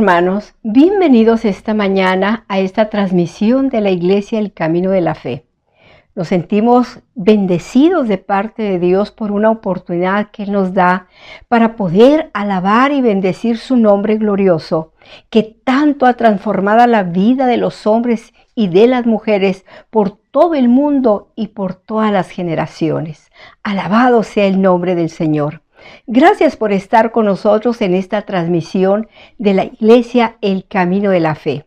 hermanos, bienvenidos esta mañana a esta transmisión de la Iglesia El Camino de la Fe. Nos sentimos bendecidos de parte de Dios por una oportunidad que Él nos da para poder alabar y bendecir su nombre glorioso, que tanto ha transformado la vida de los hombres y de las mujeres por todo el mundo y por todas las generaciones. Alabado sea el nombre del Señor. Gracias por estar con nosotros en esta transmisión de la Iglesia El Camino de la Fe.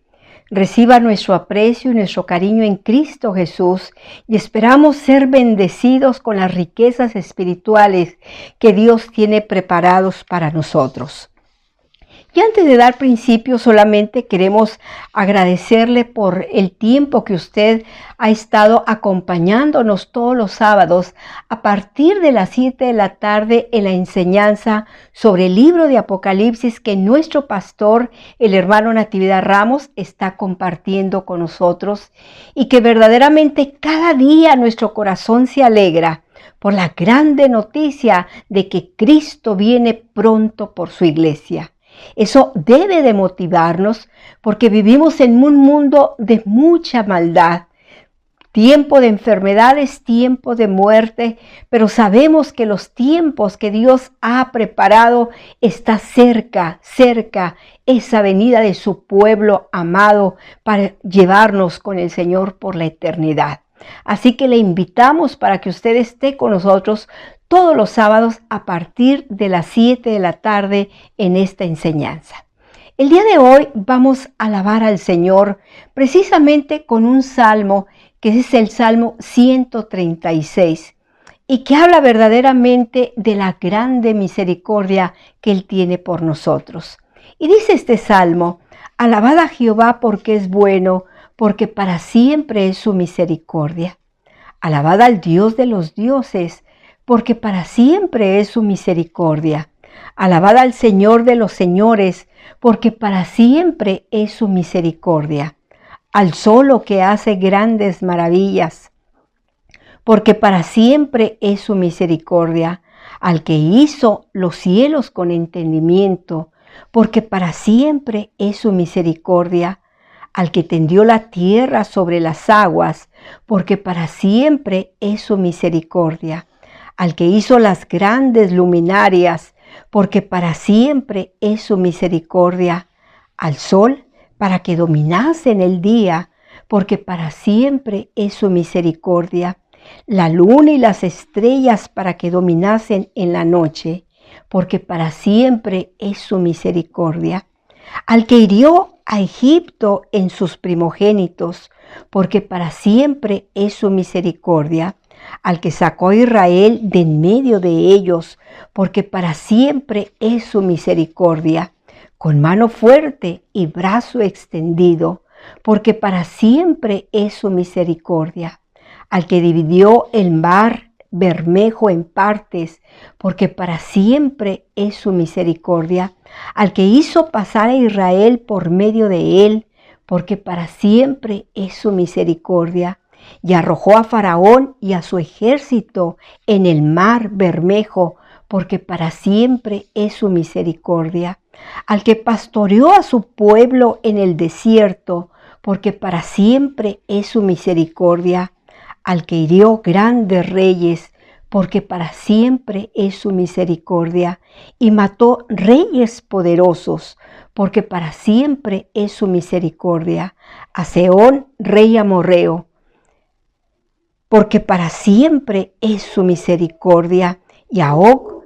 Reciba nuestro aprecio y nuestro cariño en Cristo Jesús y esperamos ser bendecidos con las riquezas espirituales que Dios tiene preparados para nosotros. Y antes de dar principio, solamente queremos agradecerle por el tiempo que usted ha estado acompañándonos todos los sábados a partir de las 7 de la tarde en la enseñanza sobre el libro de Apocalipsis que nuestro pastor, el hermano Natividad Ramos, está compartiendo con nosotros y que verdaderamente cada día nuestro corazón se alegra por la grande noticia de que Cristo viene pronto por su iglesia. Eso debe de motivarnos porque vivimos en un mundo de mucha maldad, tiempo de enfermedades, tiempo de muerte, pero sabemos que los tiempos que Dios ha preparado está cerca esa venida de su pueblo amado para llevarnos con el Señor por la eternidad. Así que le invitamos para que usted esté con nosotros todos los sábados a partir de las 7 de la tarde en esta enseñanza. El día de hoy vamos a alabar al Señor precisamente con un salmo que es el Salmo 136 y que habla verdaderamente de la grande misericordia que Él tiene por nosotros. Y dice este salmo: alabad a Jehová porque es bueno, porque para siempre es su misericordia. Alabad al Dios de los dioses, porque para siempre es su misericordia. Alabad al Señor de los señores, porque para siempre es su misericordia. Al solo que hace grandes maravillas, porque para siempre es su misericordia. Al que hizo los cielos con entendimiento, porque para siempre es su misericordia. Al que tendió la tierra sobre las aguas, porque para siempre es su misericordia. Al que hizo las grandes luminarias, porque para siempre es su misericordia. Al sol, para que dominase en el día, porque para siempre es su misericordia. La luna y las estrellas para que dominasen en la noche, porque para siempre es su misericordia. Al que hirió a Egipto en sus primogénitos, porque para siempre es su misericordia. Al que sacó a Israel de en medio de ellos, porque para siempre es su misericordia, con mano fuerte y brazo extendido, porque para siempre es su misericordia. Al que dividió el mar Bermejo en partes, porque para siempre es su misericordia. Al que hizo pasar a Israel por medio de él, porque para siempre es su misericordia. Y arrojó a Faraón y a su ejército en el mar Bermejo, porque para siempre es su misericordia. Al que pastoreó a su pueblo en el desierto, porque para siempre es su misericordia. Al que hirió grandes reyes, porque para siempre es su misericordia. Y mató reyes poderosos, porque para siempre es su misericordia. A Sehón, rey amorreo, porque para siempre es su misericordia, y a Og,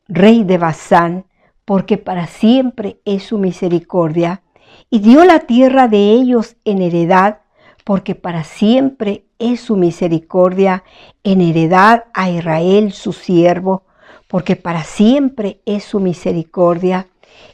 rey de Basán, porque para siempre es su misericordia. Y dio la tierra de ellos en heredad, porque para siempre es su misericordia, en heredad a Israel su siervo, porque para siempre es su misericordia.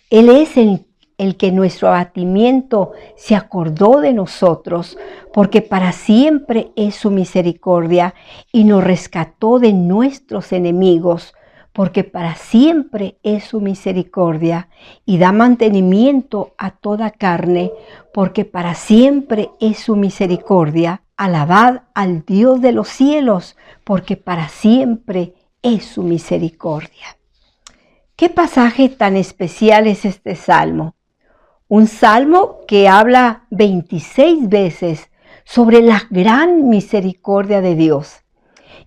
Él es el que en nuestro abatimiento se acordó de nosotros, porque para siempre es su misericordia, y nos rescató de nuestros enemigos, porque para siempre es su misericordia, y da mantenimiento a toda carne, porque para siempre es su misericordia. Alabad al Dios de los cielos, porque para siempre es su misericordia. ¿Qué pasaje tan especial es este salmo? Un salmo que habla 26 veces sobre la gran misericordia de Dios.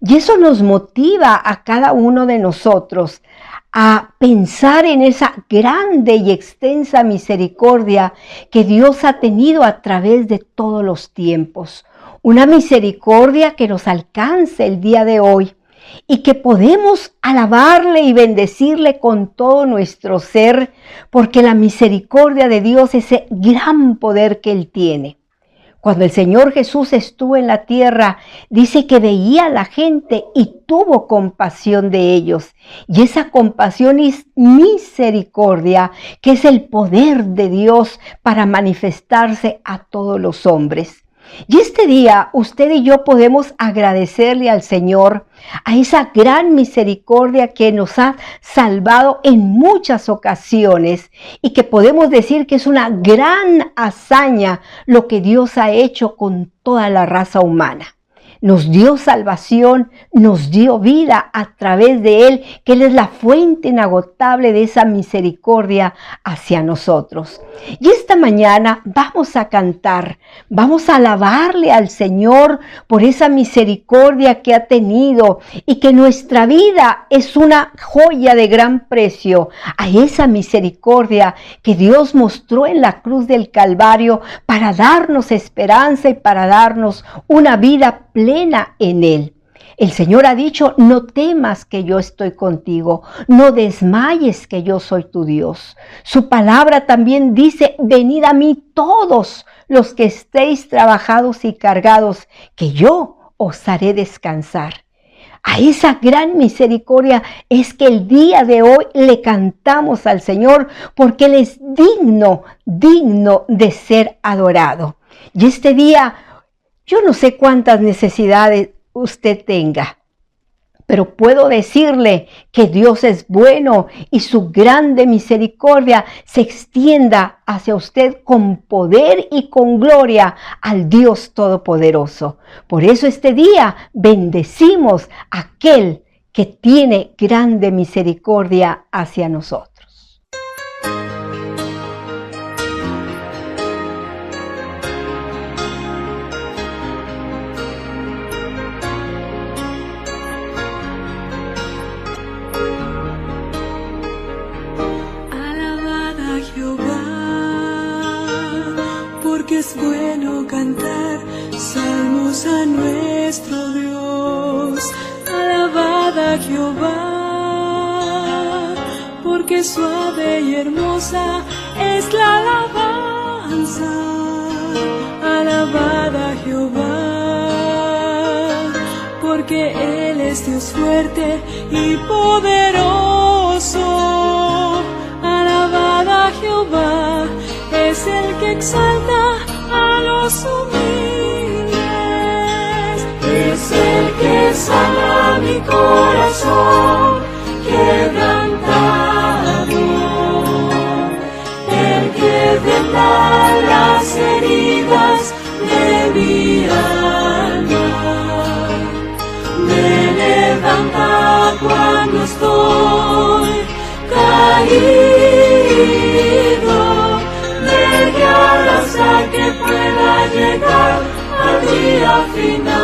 Y eso nos motiva a cada uno de nosotros a pensar en esa grande y extensa misericordia que Dios ha tenido a través de todos los tiempos. Una misericordia que nos alcance el día de hoy y que podemos alabarle y bendecirle con todo nuestro ser, porque la misericordia de Dios es ese gran poder que Él tiene. Cuando el Señor Jesús estuvo en la tierra, dice que veía a la gente y tuvo compasión de ellos. Y esa compasión es misericordia, que es el poder de Dios para manifestarse a todos los hombres. Y este día usted y yo podemos agradecerle al Señor a esa gran misericordia que nos ha salvado en muchas ocasiones y que podemos decir que es una gran hazaña lo que Dios ha hecho con toda la raza humana. Nos dio salvación, nos dio vida a través de Él, que Él es la fuente inagotable de esa misericordia hacia nosotros. Y esta mañana vamos a cantar, vamos a alabarle al Señor por esa misericordia que ha tenido y que nuestra vida es una joya de gran precio a esa misericordia que Dios mostró en la cruz del Calvario para darnos esperanza y para darnos una vida plena en Él. El Señor ha dicho, no temas que yo estoy contigo, no desmayes que yo soy tu Dios. Su palabra también dice, venid a mí todos los que estéis trabajados y cargados, que yo os haré descansar. A esa gran misericordia es que el día de hoy le cantamos al Señor, porque Él es digno de ser adorado. Y este día, yo no sé cuántas necesidades usted tenga, pero puedo decirle que Dios es bueno y su grande misericordia se extienda hacia usted con poder y con gloria al Dios Todopoderoso. Por eso este día bendecimos a aquel que tiene grande misericordia hacia nosotros. Porque es bueno cantar salmos a nuestro Dios. Alabad a Jehová, porque suave y hermosa es la alabanza. Alabad a Jehová, porque Él es Dios fuerte y poderoso. Alabad a Jehová, es el que exalta a los humildes. Es el que sana mi corazón quebrantado, el que venda las heridas de mi alma, me levanta cuando estoy caído, hasta que pueda llegar al día final.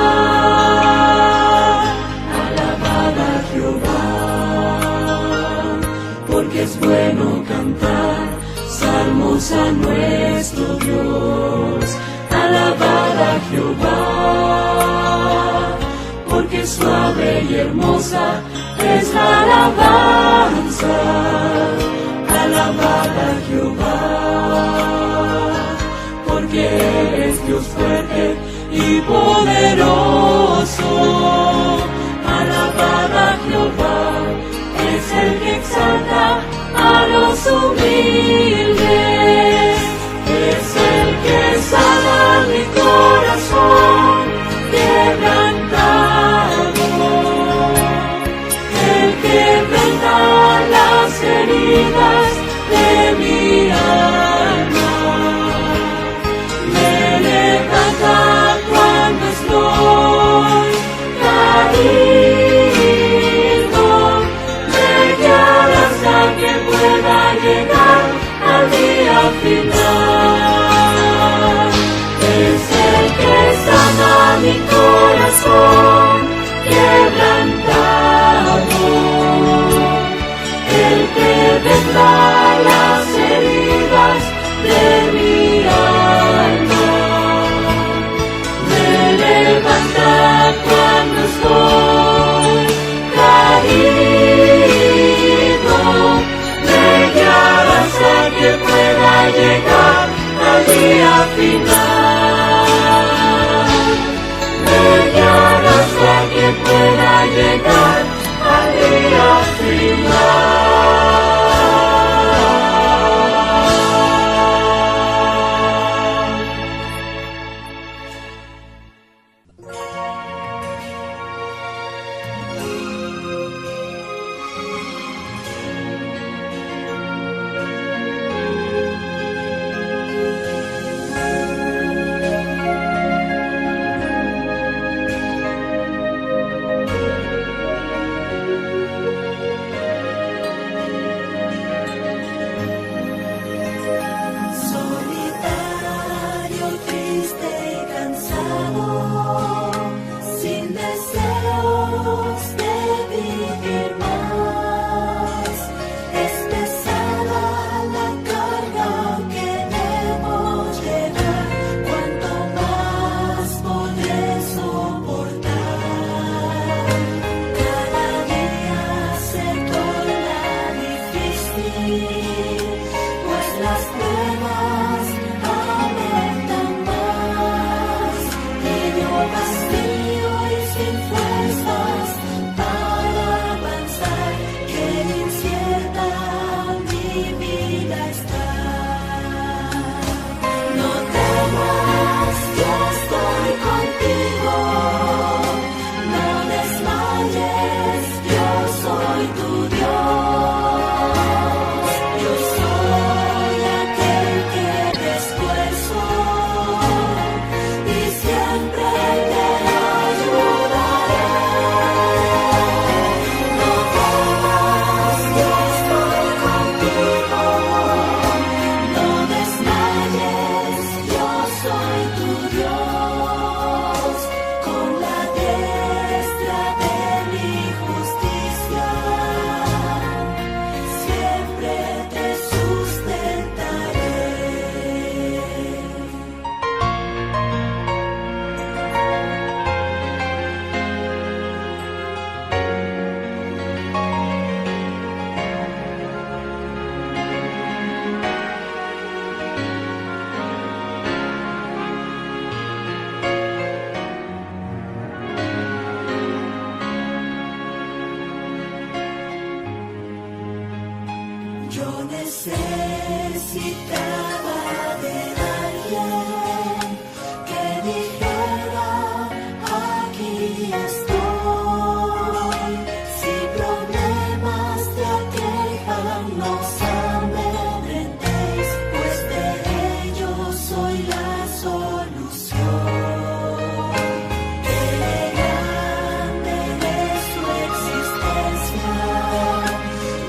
Alabad a Jehová, porque es bueno cantar salmos a nuestro Dios. Alabad a Jehová, porque suave y hermosa es la alabanza. Alabad a Jehová, porque Él es Dios fuerte y poderoso. Alabad a Jehová, es el que exalta a los humildes. Es el que sana mi corazón quebrantado, el que venda las heridas de mi alma, cuando estoy caído, me guiará hasta que pueda llegar al día final. corazón quebrantado, el que vendrá las heridas de mi alma, me levanta cuando estoy caído, me guiarás a que pueda llegar al día final, me guiarás a que pueda llegar al día final. Solitario, triste y cansado, sin deseos de vivir más. Es pesada la carga que debo llevar, cuanto más podré soportar. Cada día se torna difícil, pues las pruebas aumentan más, y yo vacío y sin fuerzas para avanzar, que incierta mi vida está. No temas, yo estoy contigo, no desmayes, yo soy tu Dios. Yo soy aquel que te esfuerzo y siempre te ayudaré. No temas, yo estoy contigo, no desmayes, yo soy tu Dios. Con la diestra de mi justicia siempre te sustentaré. Yo necesitaba de alguien que dijera: aquí estoy. Si problemas te aquejan, no os amedrentéis, pues de ellos soy la solución. Qué grande es su existencia,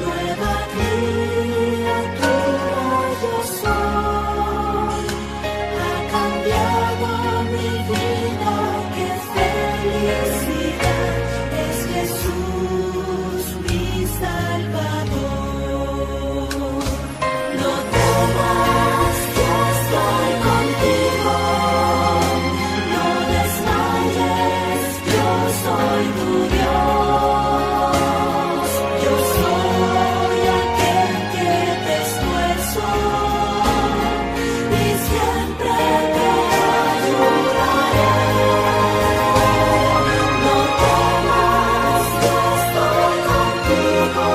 nueva criatura yo soy. Ha cambiado mi vida, qué felicidad, es Jesús mi Salvador. No temas, yo estoy contigo, no desmayes, yo soy tu Dios. Yo soy aquel que te esfuerzo y siempre te ayudaré. No temas, yo estoy contigo.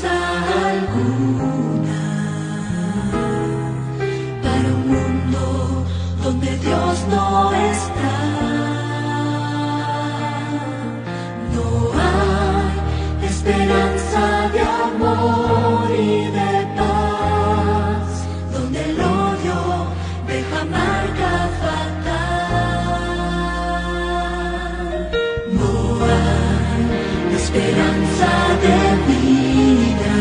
alguna para un mundo donde Dios no está. No hay esperanza de amor y de paz, donde el odio deja marca fatal. No hay esperanza de vida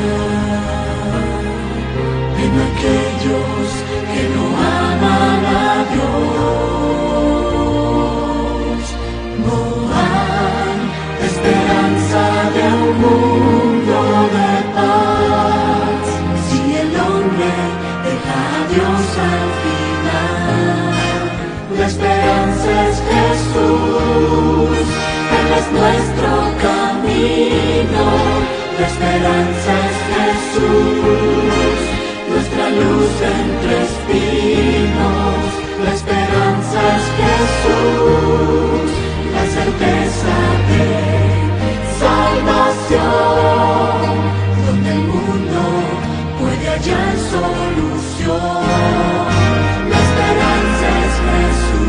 en aquellos que no aman a Dios. No hay esperanza de un mundo de paz si el hombre deja a Dios al final. La esperanza es Jesús, Él es nuestro camino. La esperanza es Jesús, nuestra luz entre espinos. La esperanza es Jesús, la certeza de salvación, donde el mundo puede hallar solución. La esperanza es Jesús.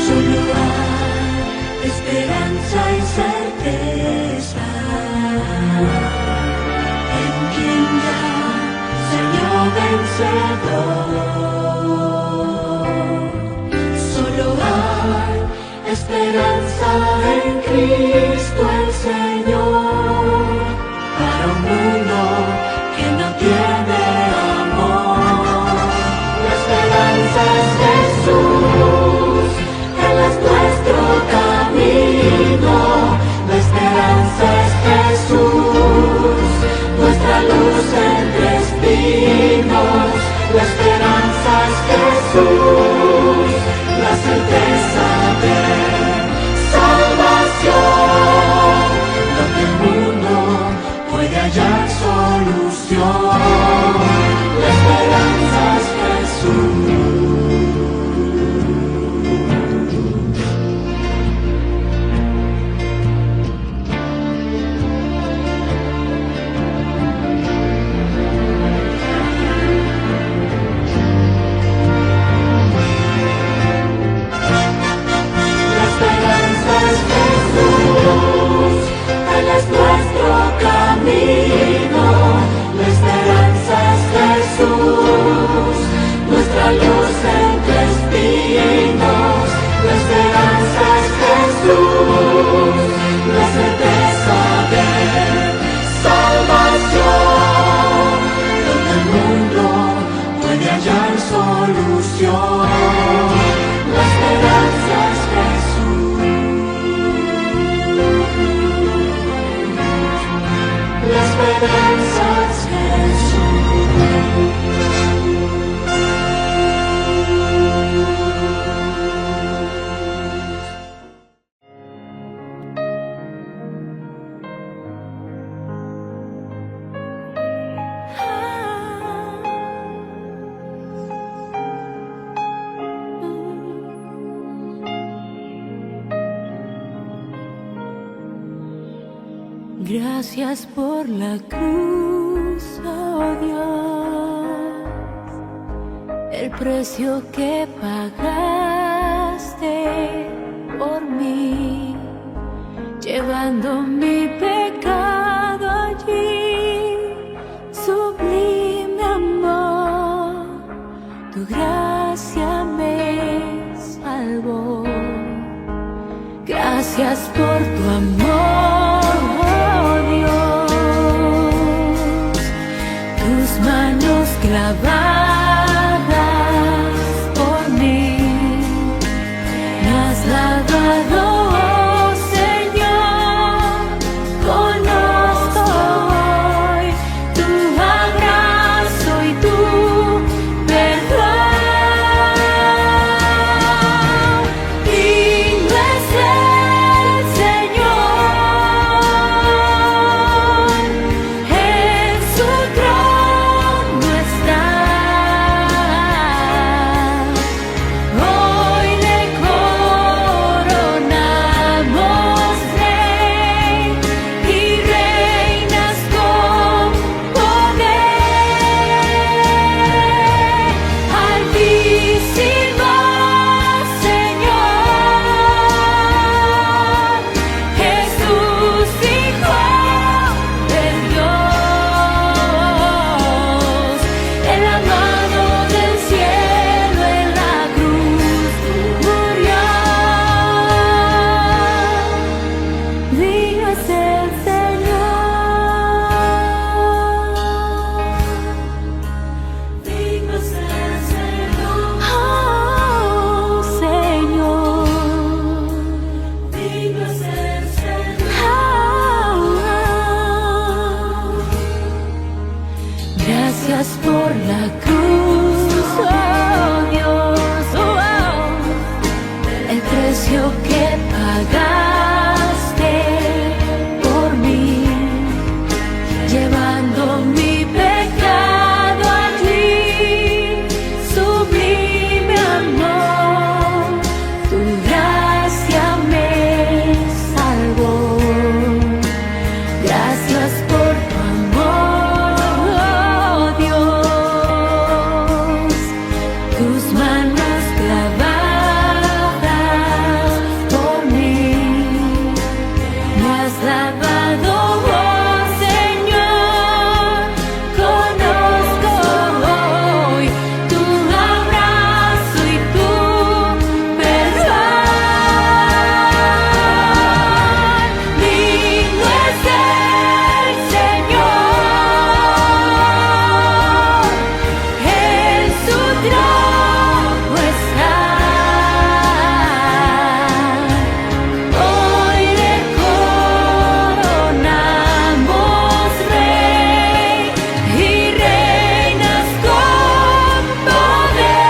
Solo hay esperanza y certeza en quien ya salió vencedor. Solo hay esperanza en Cristo el Señor para un mundo que no tiene amor. La esperanza es Jesús, Él es nuestro camino. La esperanza es Jesús, nuestra luz entre espinos. La esperanza es Jesús, la certeza de salvación, donde el mundo puede hallar solución. La esperanza es Jesús. Él es nuestro camino. La esperanza es Jesús, nuestra luz entre espinos. La esperanza es Jesús, la certeza de salvación, donde el mundo puede hallar solución. La esperanza es Jesús. La esperanza es Gracias por la cruz, oh Dios, el precio que pagaste por mí, llevando mi pecado allí. Sublime amor, tu gracia me salvó. Gracias por tu amor, oh Dios, tus manos clavadas por mí, me has lavado, oh Señor. Conozco hoy tu abrazo y tu perdón. Digno es el Señor, en su trono está. pagaste por mí, llevando mi pecado allí. Sublime amor, tu gracia me salvó. Gracias por tu amor, oh Dios. Tus manos clavadas por mí me has lavado, oh Señor. Conozco hoy tu abrazo y tu perdón. Digno es el Señor, en su trono está. Hoy le coronamos Rey y reinas con poder.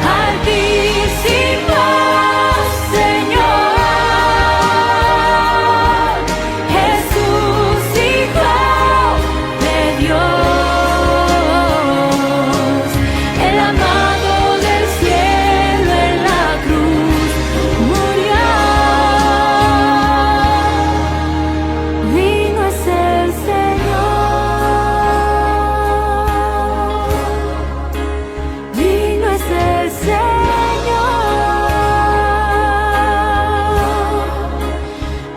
Altísimo Señor, Jesús, Hijo de Dios, el amado del cielo en la cruz murió. Digno es el Señor, digno es el Señor,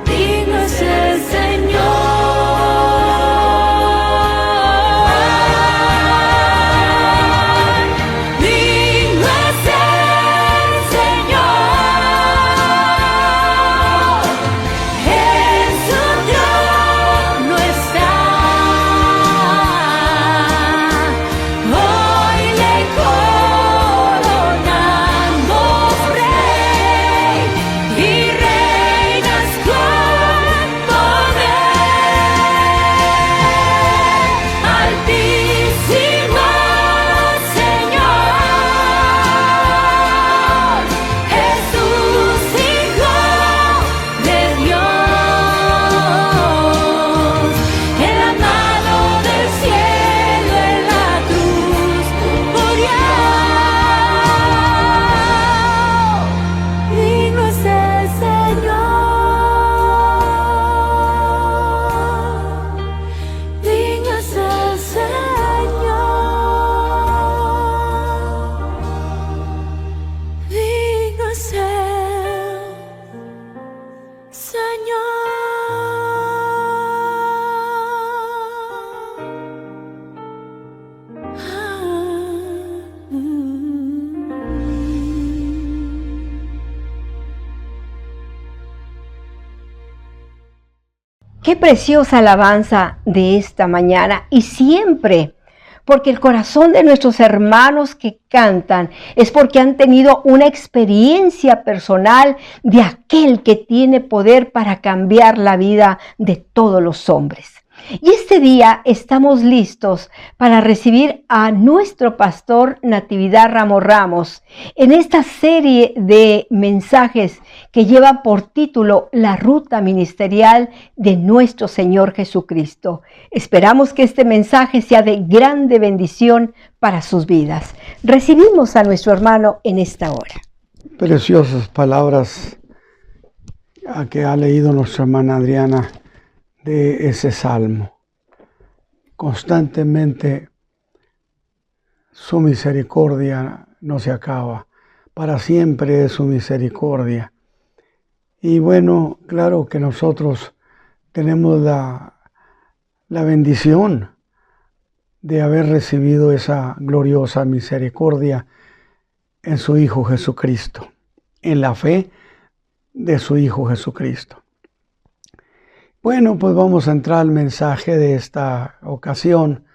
digno es el Señor, digno es el Señor, en su trono está. Hoy le coronamos Rey y reinas con poder. Altísimo Señor, Jesús, Hijo de Dios, el amado del cielo en la cruz murió. Digno es el Señor, digno es el Señor, digno es el Qué preciosa alabanza de esta mañana y siempre, porque el corazón de nuestros hermanos que cantan es porque han tenido una experiencia personal de aquel que tiene poder para cambiar la vida de todos los hombres. Y este día estamos listos para recibir a nuestro pastor Natividad Ramos Ramos en esta serie de mensajes que lleva por título La Ruta Ministerial de nuestro Señor Jesucristo. Esperamos que este mensaje sea de grande bendición para sus vidas. Recibimos a nuestro hermano en esta hora. Preciosas palabras que ha leído nuestra hermana Adriana de ese salmo. Constantemente su misericordia no se acaba, para siempre es su misericordia. Y bueno, claro que nosotros tenemos la bendición de haber recibido esa gloriosa misericordia en su Hijo Jesucristo, en la fe de su Hijo Jesucristo. Bueno, pues vamos a entrar al mensaje de esta ocasión,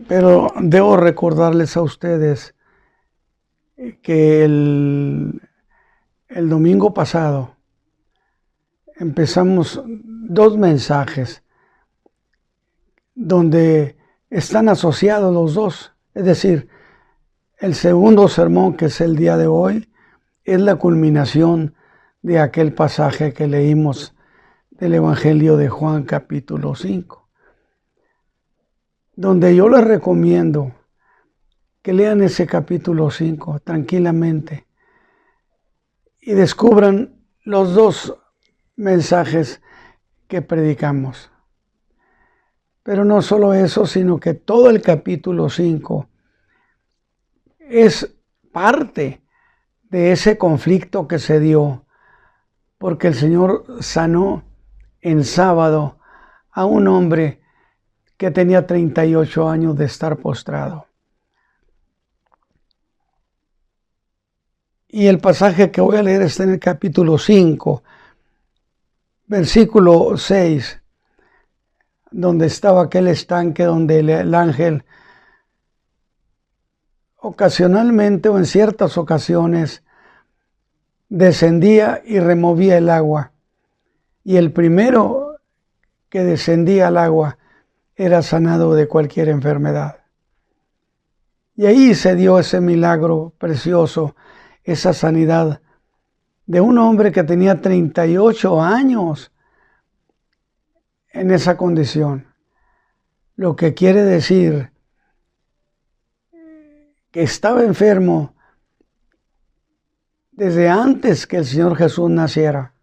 pero debo recordarles a ustedes que el domingo pasado empezamos 2 mensajes donde están asociados los dos, es decir, el segundo sermón, que es el día de hoy, es la culminación de aquel pasaje que leímos del Evangelio de Juan capítulo 5, donde yo les recomiendo que lean ese capítulo 5 tranquilamente y descubran los dos mensajes que predicamos. Pero no solo eso, sino que todo el capítulo 5 es parte de ese conflicto que se dio, porque el Señor sanó en sábado a un hombre que tenía 38 años de estar postrado. Y el pasaje que voy a leer está en el capítulo 5, versículo 6, donde estaba aquel estanque donde el ángel ocasionalmente o en ciertas ocasiones descendía y removía el agua. Y el primero que descendía al agua era sanado de cualquier enfermedad. Y ahí se dio ese milagro precioso, esa sanidad de un hombre que tenía 38 años en esa condición. Lo que quiere decir que estaba enfermo desde antes que el Señor Jesús naciera.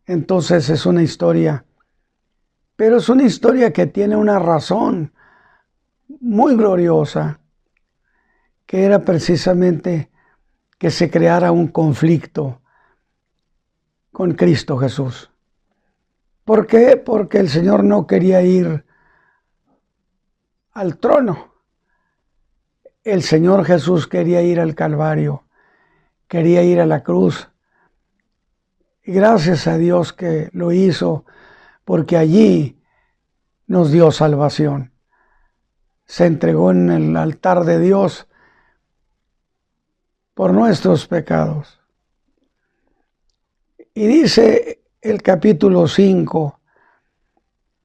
Entonces es una historia, pero es una historia que tiene una razón muy gloriosa, que era precisamente que se creara un conflicto con Cristo Jesús. ¿Por qué? Porque el Señor no quería ir al trono. El Señor Jesús quería ir al Calvario, quería ir a la cruz. Y gracias a Dios que lo hizo, porque allí nos dio salvación. Se entregó en el altar de Dios por nuestros pecados. Y dice el capítulo 5,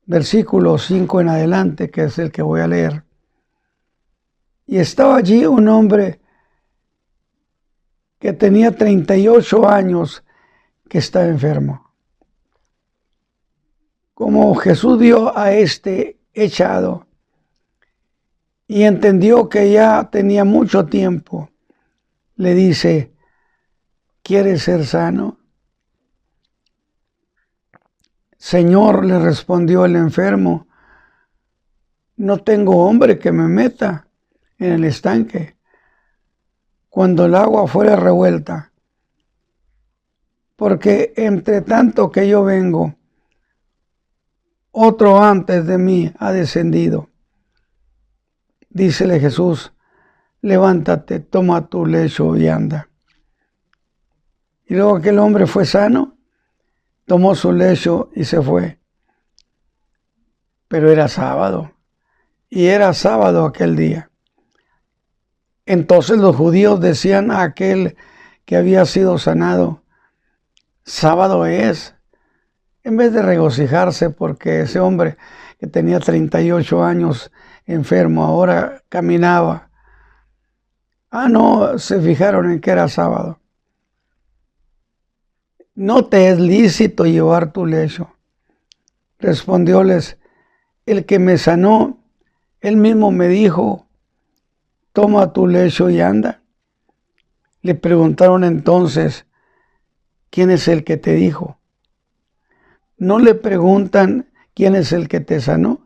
versículo 5 en adelante, que es el que voy a leer. Y estaba allí un hombre que tenía 38 años que estaba enfermo. Como Jesús vio a este echado y entendió que ya tenía mucho tiempo, le dice: ¿quieres ser sano? Señor, le respondió el enfermo, no tengo hombre que me meta en el estanque cuando el agua fuera revuelta, porque entre tanto que yo vengo, otro antes de mí ha descendido. Dícele Jesús: levántate, toma tu lecho y anda. Y luego aquel hombre fue sano, tomó su lecho y se fue. Pero era sábado, y era sábado aquel día. Entonces los judíos decían a aquel que había sido sanado: sábado es. En vez de regocijarse porque ese hombre que tenía 38 años enfermo ahora caminaba. No, se fijaron en que era sábado. ¿No te es lícito llevar tu lecho? Respondióles: el que me sanó, él mismo me dijo: toma tu lecho y anda. Le preguntaron entonces: ¿quién es el que te dijo? ¿No le preguntan quién es el que te sanó?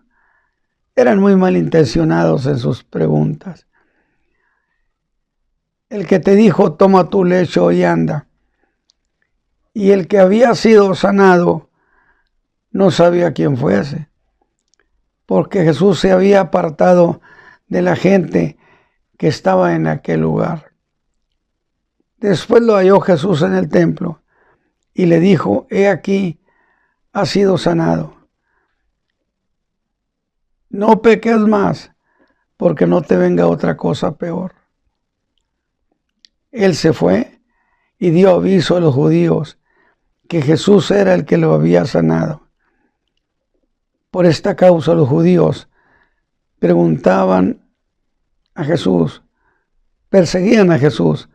Eran muy malintencionados en sus preguntas. El que te dijo: toma tu lecho y anda. Y el que había sido sanado no sabía quién fuese, porque Jesús se había apartado de la gente que estaba en aquel lugar. Después lo halló Jesús en el templo y le dijo: he aquí, has sido sanado. No peques más, porque no te venga otra cosa peor. Él se fue y dio aviso a los judíos que Jesús era el que lo había sanado. Por esta causa los judíos preguntaban a Jesús, perseguían a Jesús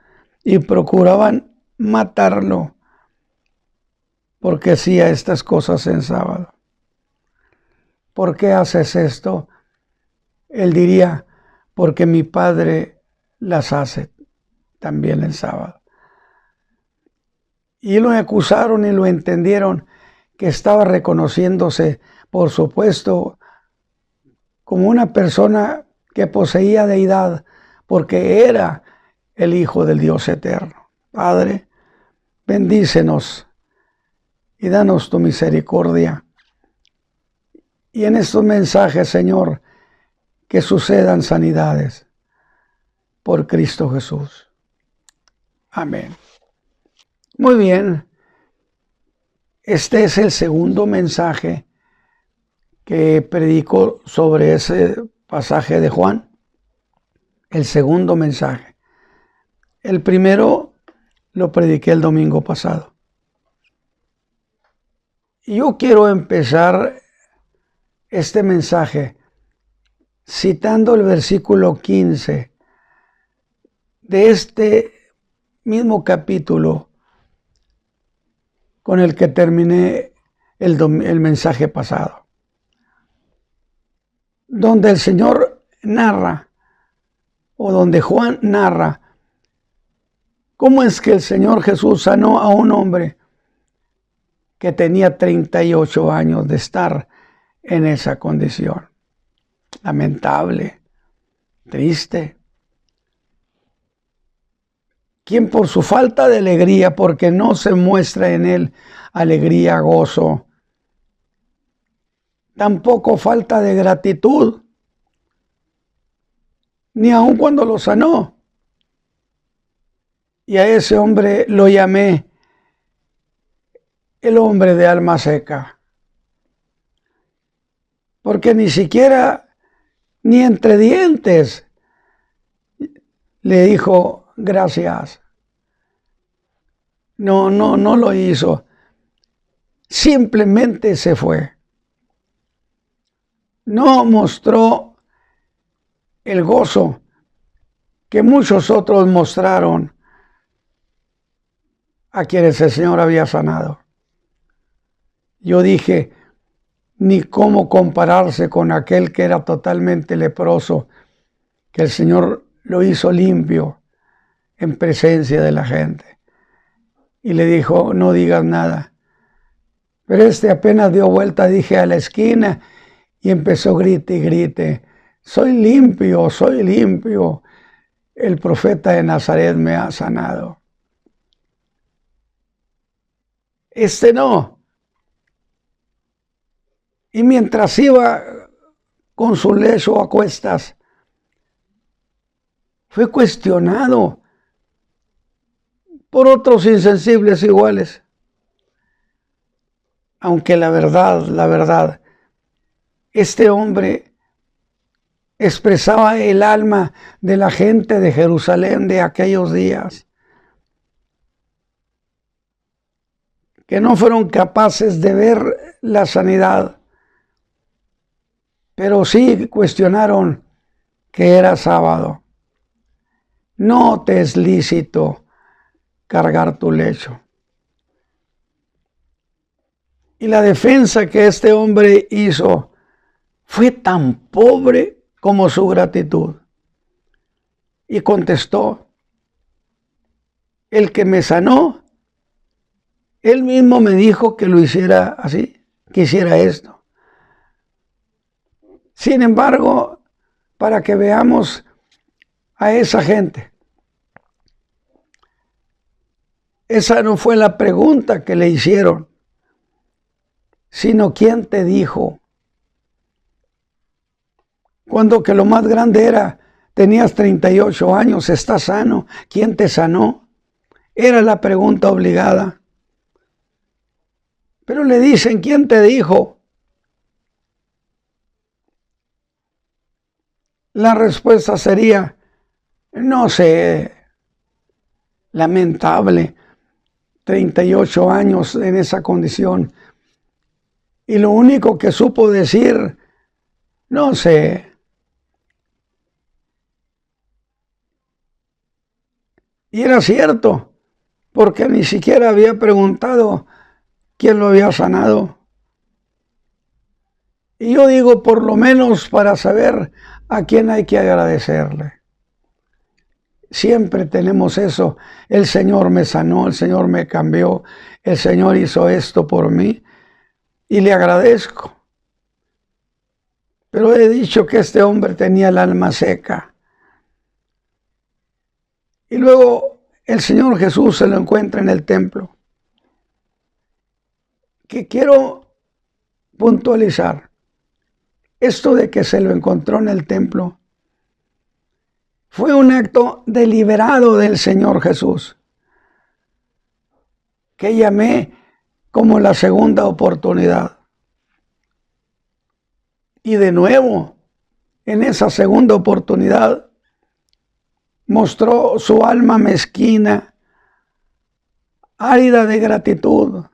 y procuraban matarlo porque hacía estas cosas en sábado. ¿Por qué haces esto? Él diría, porque mi Padre las hace también el sábado. Y lo acusaron y lo entendieron que estaba reconociéndose, por supuesto, como una persona que poseía deidad, porque era el Hijo del Dios eterno. Padre, bendícenos y danos tu misericordia. Y en estos mensajes, Señor, que sucedan sanidades por Cristo Jesús. Amén. Muy bien. Este es el segundo mensaje que predico sobre ese pasaje de Juan. El segundo mensaje. El primero lo prediqué el domingo pasado. Y yo quiero empezar este mensaje citando el versículo 15 de este mismo capítulo con el que terminé el mensaje pasado, donde el Señor narra, o donde Juan narra, cómo es que el Señor Jesús sanó a un hombre que tenía 38 años de estar en esa condición. Lamentable, triste. Quien por su falta de alegría, porque no se muestra en él alegría, gozo, tampoco falta de gratitud, ni aun cuando lo sanó. Y a ese hombre lo llamé el hombre de alma seca, porque ni siquiera, ni entre dientes, le dijo gracias. No lo hizo. Simplemente se fue. No mostró el gozo que muchos otros mostraron a quienes el Señor había sanado. Yo dije, ni cómo compararse con aquel que era totalmente leproso, que el Señor lo hizo limpio en presencia de la gente. Y le dijo, no digas nada. Pero este apenas dio vuelta, dije, a la esquina, y empezó grite y grite, soy limpio, soy limpio. El profeta de Nazaret me ha sanado. Este no. Y mientras iba con su lecho a cuestas, fue cuestionado por otros insensibles iguales. Aunque la verdad, este hombre expresaba el alma de la gente de Jerusalén de aquellos días, que no fueron capaces de ver la sanidad, pero sí cuestionaron que era sábado. No te es lícito cargar tu lecho. Y la defensa que este hombre hizo fue tan pobre como su gratitud. Y contestó, el que me sanó, él mismo me dijo que lo hiciera así, que hiciera esto. Sin embargo, para que veamos a esa gente, esa no fue la pregunta que le hicieron, sino ¿quién te dijo? Cuando que lo más grande era, tenías 38 años, estás sano, ¿quién te sanó? Era la pregunta obligada. Pero le dicen, ¿quién te dijo? La respuesta sería, no sé, lamentable, 38 años en esa condición. Y lo único que supo decir, no sé. Y era cierto, porque ni siquiera había preguntado quién lo había sanado. Y yo digo, por lo menos para saber a quién hay que agradecerle. Siempre tenemos eso. El Señor me sanó, el Señor me cambió, el Señor hizo esto por mí y le agradezco. Pero he dicho que este hombre tenía el alma seca. Y luego el Señor Jesús se lo encuentra en el templo. Que quiero puntualizar. Esto de que se lo encontró en el templo fue un acto deliberado del Señor Jesús, que llamé como la segunda oportunidad. Y de nuevo, en esa segunda oportunidad, mostró su alma mezquina, árida de gratitud.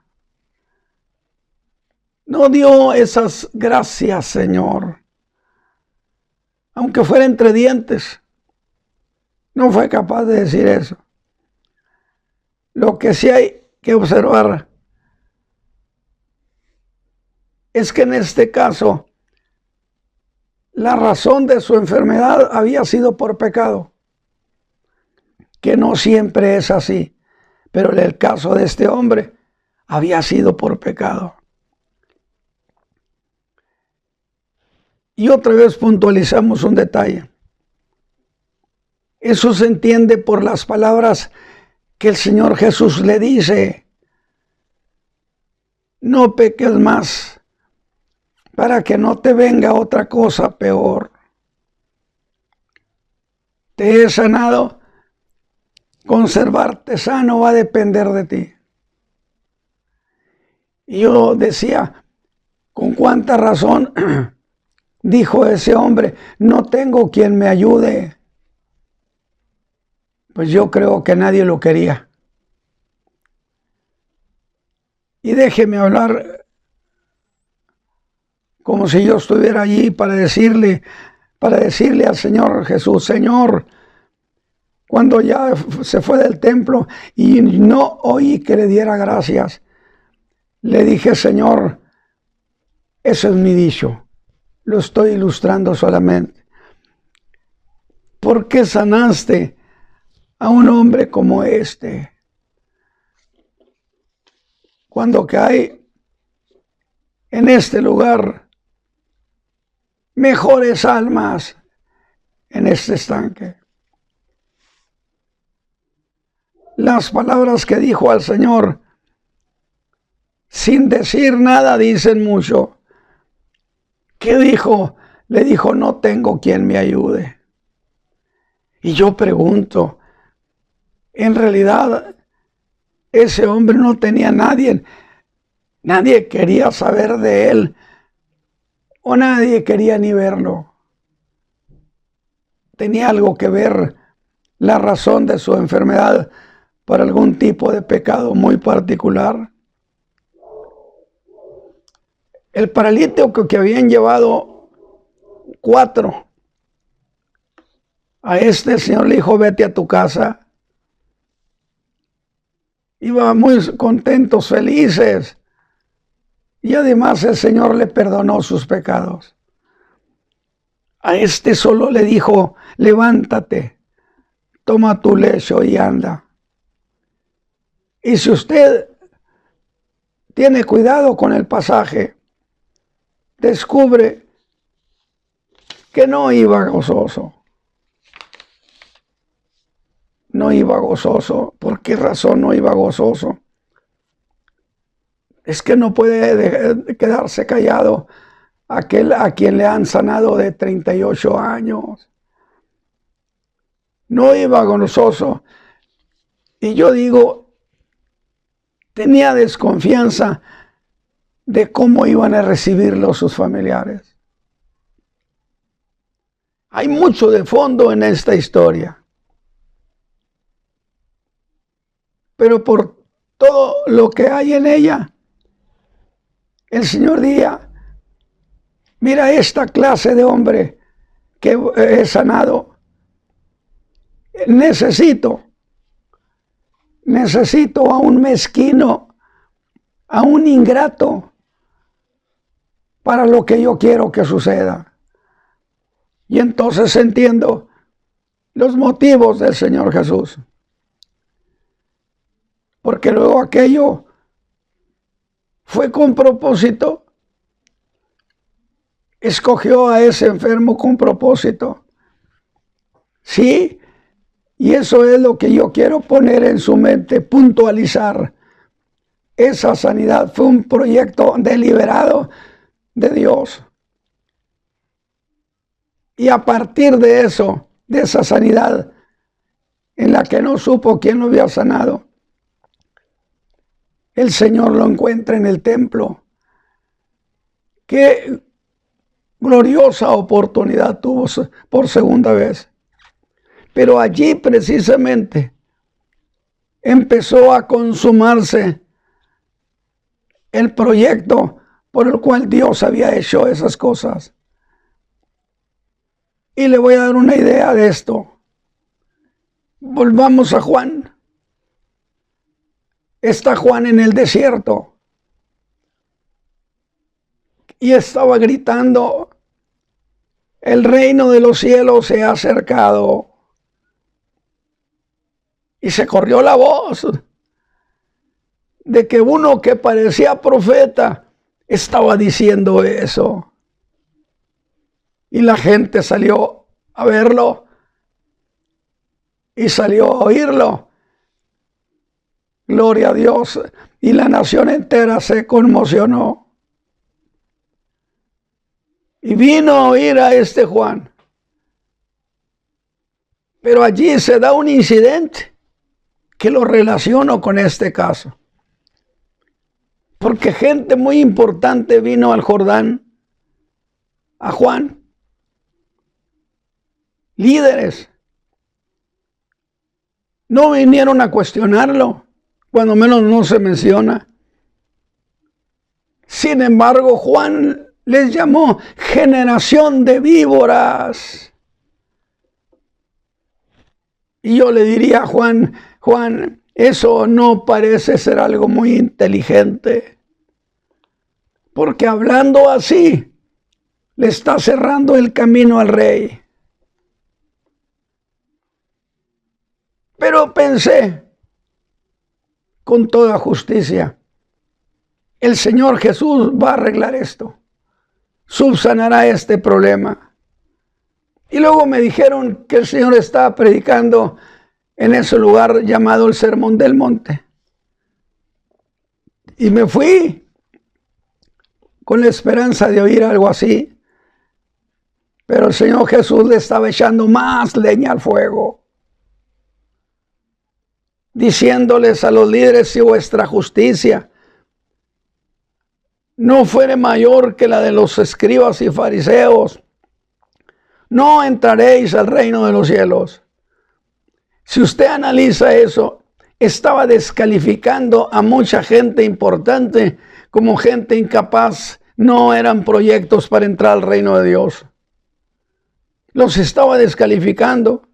No dio esas gracias, Señor, aunque fuera entre dientes. No fue capaz de decir eso. Lo que sí hay que observar es que en este caso la razón de su enfermedad había sido por pecado, que no siempre es así, pero en el caso de este hombre había sido por pecado. Y otra vez puntualizamos un detalle. Eso se entiende por las palabras que el Señor Jesús le dice: no peques más, para que no te venga otra cosa peor. Te he sanado, conservarte sano va a depender de ti. Y yo decía, ¿con cuánta razón dijo ese hombre? No tengo quien me ayude. Pues yo creo que nadie lo quería. Y déjeme hablar como si yo estuviera allí para decirle al Señor Jesús: Señor, cuando ya se fue del templo y no oí que le diera gracias, le dije: Señor, eso es mi dicho, lo estoy ilustrando solamente. ¿Por qué sanaste a un hombre como este, cuando que hay en este lugar mejores almas en este estanque? Las palabras que dijo al Señor, sin decir nada, dicen mucho. ¿Qué dijo? Le dijo: no tengo quien me ayude. Y yo pregunto, en realidad ese hombre no tenía nadie. Nadie quería saber de él, o nadie quería ni verlo. ¿Tenía algo que ver la razón de su enfermedad por algún tipo de pecado muy particular? El paralítico que habían llevado 4, a este el Señor le dijo: vete a tu casa. Iban muy contentos, felices. Y además el Señor le perdonó sus pecados. A este solo le dijo: levántate, toma tu lecho y anda. Y si usted tiene cuidado con el pasaje, descubre que no iba gozoso. No iba gozoso. ¿Por qué razón no iba gozoso? Es que no puede quedarse callado aquel a quien le han sanado de 38 años. No iba gozoso. Y yo digo, tenía desconfianza de cómo iban a recibirlo sus familiares. Hay mucho de fondo en esta historia. Pero por todo lo que hay en ella, el Señor diría: mira esta clase de hombre que he sanado. Necesito necesito a un mezquino, a un ingrato, para lo que yo quiero que suceda. Y entonces entiendo los motivos del Señor Jesús. Porque luego aquello fue con propósito. Escogió a ese enfermo con propósito. Sí, y eso es lo que yo quiero poner en su mente, puntualizar. Esa sanidad fue un proyecto deliberado de Dios. Y a partir de eso, de esa sanidad en la que no supo quién lo había sanado, el Señor lo encuentra en el templo. Qué gloriosa oportunidad tuvo por segunda vez. Pero allí precisamente empezó a consumarse el proyecto por el cual Dios había hecho esas cosas. Y le voy a dar una idea de esto. Volvamos a Juan. Está Juan en el desierto y estaba gritando: el reino de los cielos se ha acercado. Y se corrió la voz de que uno que parecía profeta estaba diciendo eso. Y la gente salió a verlo y salió a oírlo. Gloria a Dios. Y la nación entera se conmocionó. Y vino a oír a este Juan. Pero allí se da un incidente que lo relaciono con este caso. Porque gente muy importante vino al Jordán, a Juan. Líderes. No vinieron a cuestionarlo, cuando menos no se menciona. Sin embargo, Juan les llamó generación de víboras. Y yo le diría a Juan, eso no parece ser algo muy inteligente. Porque hablando así, le está cerrando el camino al rey. Pero pensé, con toda justicia, el Señor Jesús va a arreglar esto. Subsanará este problema. Y luego me dijeron que el Señor estaba predicando en ese lugar llamado el Sermón del Monte. Y me fui con la esperanza de oír algo así. Pero el Señor Jesús le estaba echando más leña al fuego, diciéndoles a los líderes: si vuestra justicia no fuere mayor que la de los escribas y fariseos, no entraréis al reino de los cielos. Si usted analiza eso, estaba descalificando a mucha gente importante como gente incapaz. No eran proyectos para entrar al reino de Dios. Los estaba descalificando.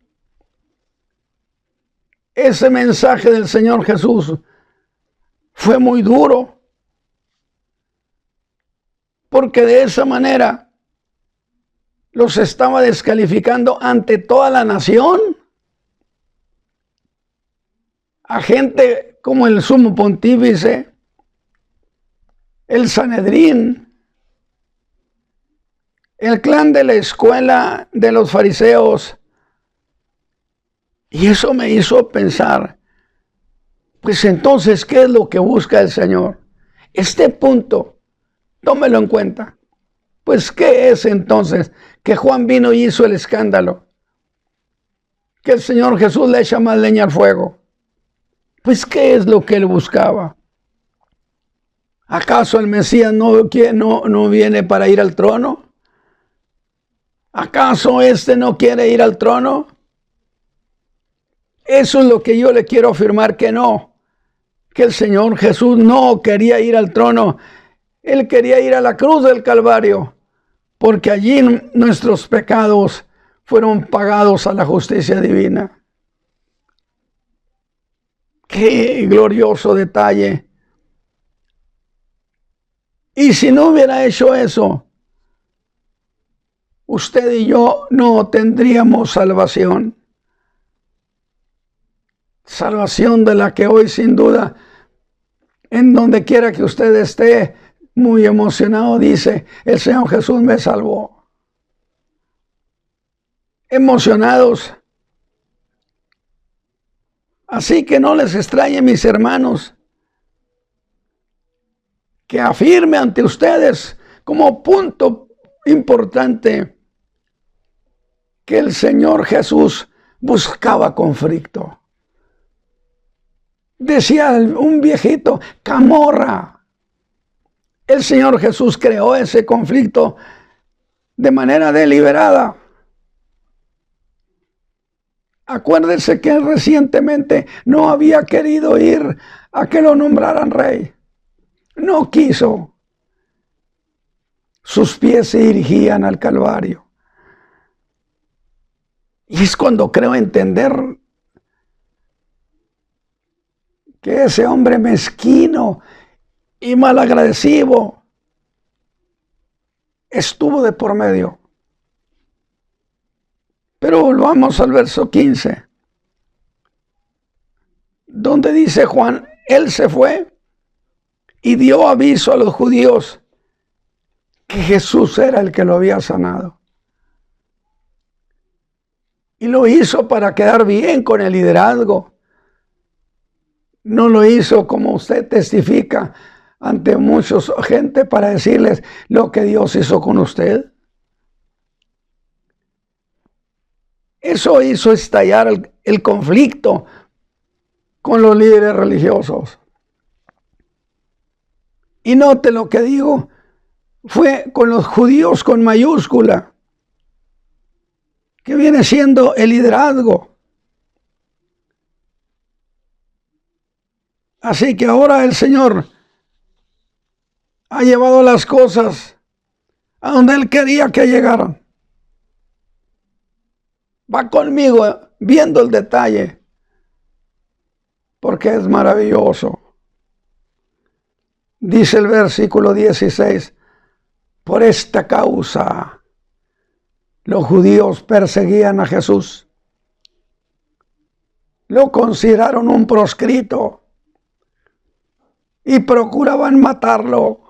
Ese mensaje del Señor Jesús fue muy duro, porque de esa manera los estaba descalificando ante toda la nación. A gente como el sumo pontífice, el Sanedrín, el clan de la escuela de los fariseos. Y eso me hizo pensar, pues entonces, ¿qué es lo que busca el Señor? Este punto, tómelo en cuenta. Pues, ¿qué es entonces? Que Juan vino y hizo el escándalo. Que el Señor Jesús le echa más leña al fuego. Pues, ¿qué es lo que él buscaba? ¿Acaso el Mesías no viene para ir al trono? ¿Acaso este no quiere ir al trono? Eso es lo que yo le quiero afirmar, que no. Que el Señor Jesús no quería ir al trono. Él quería ir a la cruz del Calvario, porque allí nuestros pecados fueron pagados a la justicia divina. Qué glorioso detalle. Y si no hubiera hecho eso, usted y yo no tendríamos salvación. Salvación de la que hoy sin duda, en donde quiera que usted esté, muy emocionado, dice, el Señor Jesús me salvó. Emocionados. Así que no les extrañe, mis hermanos, que afirme ante ustedes como punto importante que el Señor Jesús buscaba conflicto. Decía un viejito, camorra. El Señor Jesús creó ese conflicto de manera deliberada. Acuérdense que recientemente no había querido ir a que lo nombraran rey. No quiso. Sus pies se dirigían al Calvario. Y es cuando creo entender que ese hombre mezquino y malagradecido estuvo de por medio. Pero volvamos al verso 15, donde dice Juan, él se fue y dio aviso a los judíos que Jesús era el que lo había sanado. Y lo hizo para quedar bien con el liderazgo. No lo hizo, como usted testifica ante mucha gente, para decirles lo que Dios hizo con usted. Eso hizo estallar el conflicto con los líderes religiosos. Y note lo que digo, fue con los judíos con mayúscula, que viene siendo el liderazgo. Así que ahora el Señor ha llevado las cosas a donde Él quería que llegaran. Va conmigo viendo el detalle, porque es maravilloso. Dice el versículo 16, por esta causa los judíos perseguían a Jesús. Lo consideraron un proscrito y procuraban matarlo.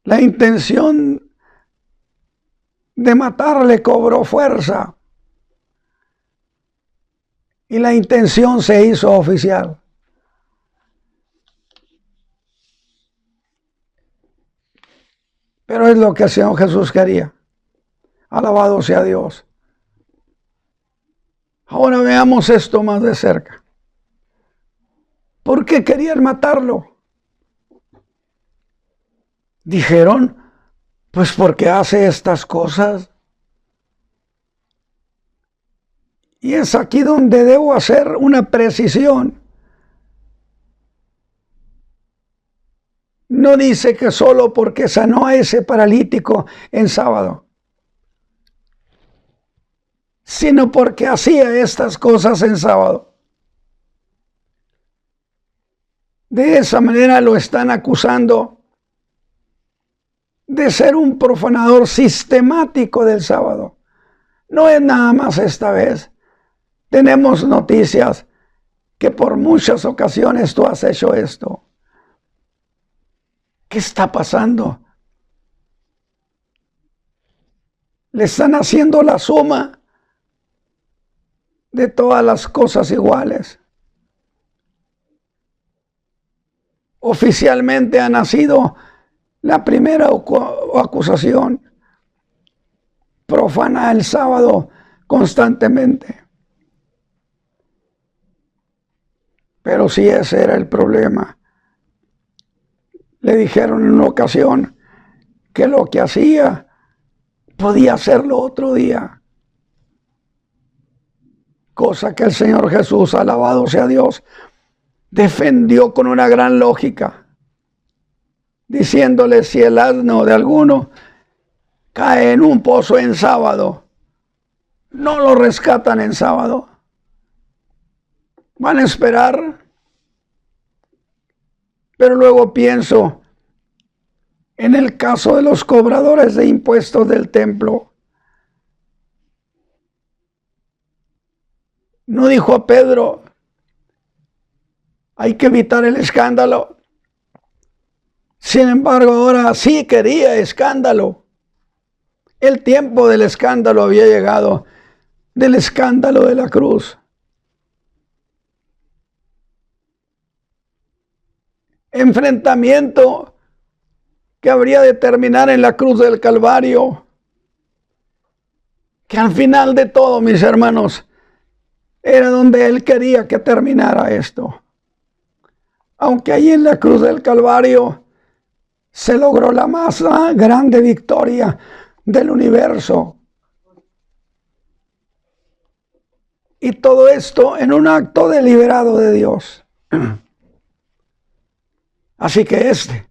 La intención de matarle cobró fuerza y la intención se hizo oficial. Pero es lo que el Señor Jesús quería. Alabado sea Dios. Ahora veamos esto más de cerca. ¿Por qué querían matarlo? Dijeron, pues porque hace estas cosas. Y es aquí donde debo hacer una precisión. No dice que solo porque sanó a ese paralítico en sábado, sino porque hacía estas cosas en sábado. De esa manera lo están acusando de ser un profanador sistemático del sábado. No es nada más esta vez. Tenemos noticias que por muchas ocasiones tú has hecho esto. ¿Qué está pasando? Le están haciendo la suma de todas las cosas iguales. Oficialmente ha nacido la primera acusación. Profana el sábado constantemente. Pero si ese era el problema. Le dijeron en una ocasión que lo que hacía podía hacerlo otro día. Cosa que el Señor Jesús, alabado sea Dios, defendió con una gran lógica, diciéndole: si el asno de alguno cae en un pozo en sábado, no lo rescatan en sábado. Van a esperar. Pero luego pienso en el caso de los cobradores de impuestos del templo. No dijo a Pedro, hay que evitar el escándalo. Sin embargo, ahora sí quería escándalo. El tiempo del escándalo había llegado, del escándalo de la cruz. Enfrentamiento que habría de terminar en la cruz del Calvario. Que al final de todo, mis hermanos, era donde él quería que terminara esto. Aunque allí en la cruz del Calvario se logró la más grande victoria del universo. Y todo esto en un acto deliberado de Dios. Así que este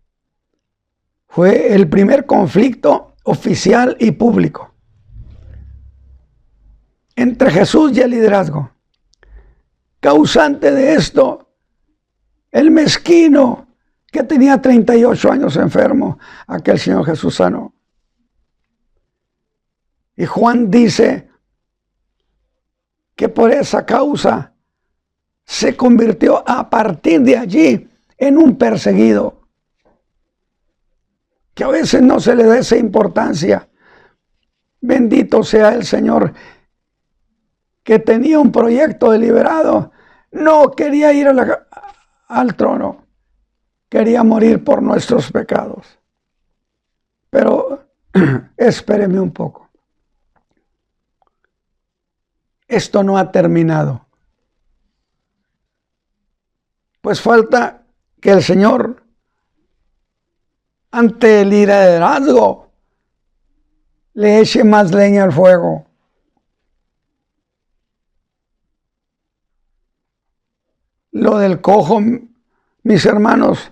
fue el primer conflicto oficial y público entre Jesús y el liderazgo. Causante de esto, el mezquino que tenía 38 años enfermo, aquel Señor Jesús sanó. Y Juan dice que por esa causa se convirtió a partir de allí en un perseguido. Que a veces no se le da esa importancia. Bendito sea el Señor, que tenía un proyecto deliberado. No quería ir al trono. Quería morir por nuestros pecados. Pero espéreme un poco. Esto no ha terminado. Pues falta que el Señor, ante el liderazgo, le eche más leña al fuego. Lo del cojo, mis hermanos,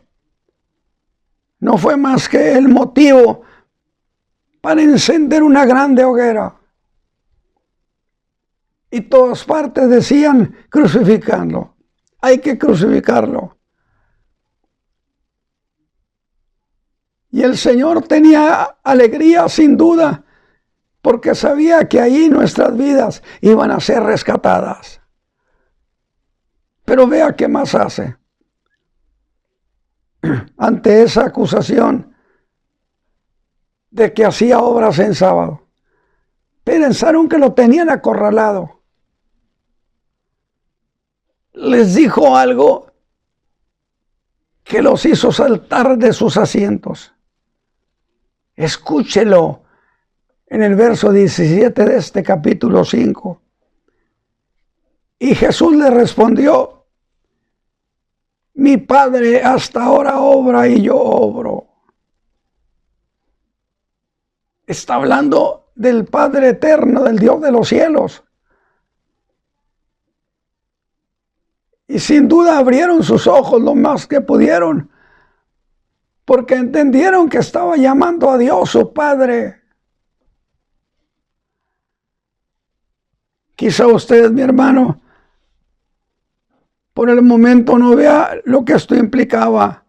no fue más que el motivo para encender una grande hoguera. Y todas partes decían, crucificarlo. Hay que crucificarlo. Y el Señor tenía alegría, sin duda, porque sabía que allí nuestras vidas iban a ser rescatadas. Pero vea qué más hace. Ante esa acusación de que hacía obras en sábado, pensaron que lo tenían acorralado. Les dijo algo que los hizo saltar de sus asientos. Escúchelo en el verso 17 de este capítulo 5. Y Jesús le respondió, mi Padre hasta ahora obra y yo obro. Está hablando del Padre eterno, del Dios de los cielos. Y sin duda abrieron sus ojos lo más que pudieron, porque entendieron que estaba llamando a Dios su Padre. Quizá usted, mi hermano, por el momento no vea lo que esto implicaba.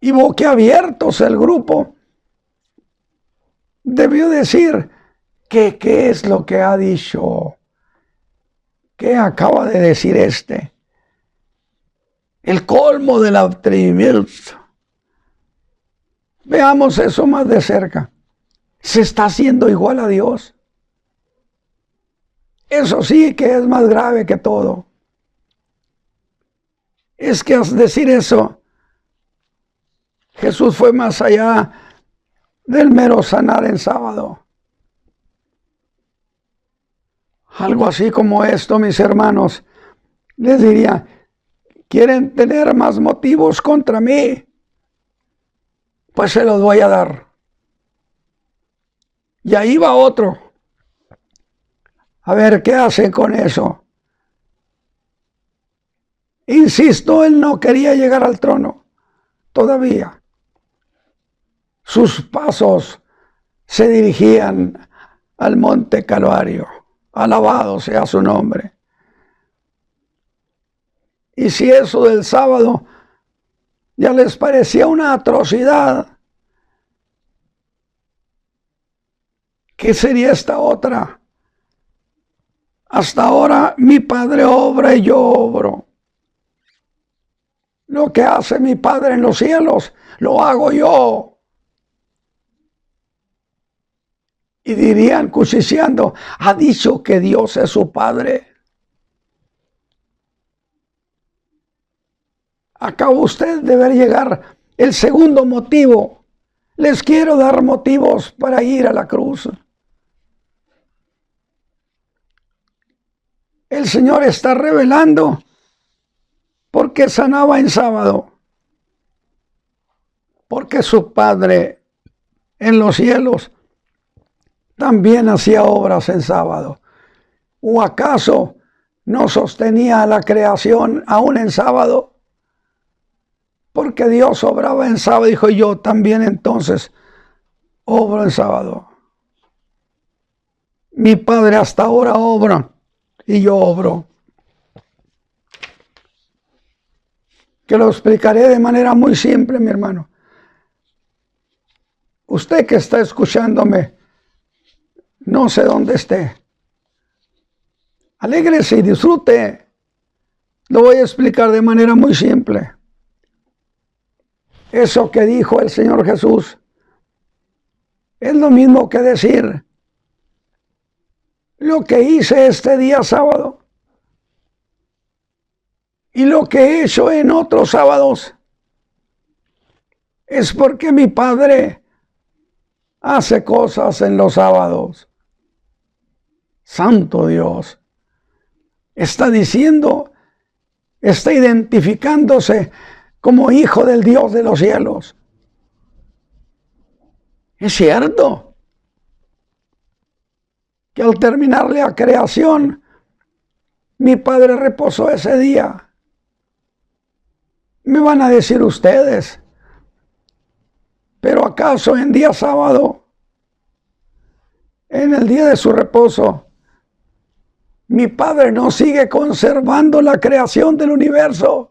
Y boquiabiertos el grupo debió decir que qué es lo que ha dicho. ¿Qué acaba de decir este? El colmo del atrevimiento. Veamos eso más de cerca. ¿Se está haciendo igual a Dios? Eso sí que es más grave que todo. Es que al decir eso, Jesús fue más allá del mero sanar en sábado. Algo así como esto, mis hermanos, les diría, ¿quieren tener más motivos contra mí? Pues se los voy a dar. Y ahí va otro. A ver qué hacen con eso. Insisto, él no quería llegar al trono todavía. Sus pasos se dirigían al monte Calvario. Alabado sea su nombre. Y si eso del sábado ya les parecía una atrocidad, ¿qué sería esta otra? Hasta ahora mi Padre obra y yo obro. Lo que hace mi Padre en los cielos, lo hago yo. Y dirían cuchicheando, ha dicho que Dios es su Padre. Acaba usted de ver llegar el segundo motivo. Les quiero dar motivos para ir a la cruz. El Señor está revelando por qué sanaba en sábado. Porque su Padre en los cielos también hacía obras en sábado. ¿O acaso no sostenía la creación aún en sábado? Porque Dios obraba en sábado, dijo, yo también entonces obro en sábado. Mi Padre hasta ahora obra y yo obro. Que lo explicaré de manera muy simple, mi hermano. Usted que está escuchándome, no sé dónde esté, alégrese y disfrute. Lo voy a explicar de manera muy simple. Eso que dijo el Señor Jesús es lo mismo que decir, lo que hice este día sábado y lo que he hecho en otros sábados es porque mi Padre hace cosas en los sábados. Santo Dios. Está diciendo, está identificándose como hijo del Dios de los cielos. Es cierto que al terminar la creación, mi Padre reposó ese día. Me van a decir ustedes, ¿pero acaso en día sábado, en el día de su reposo, mi Padre no sigue conservando la creación del universo?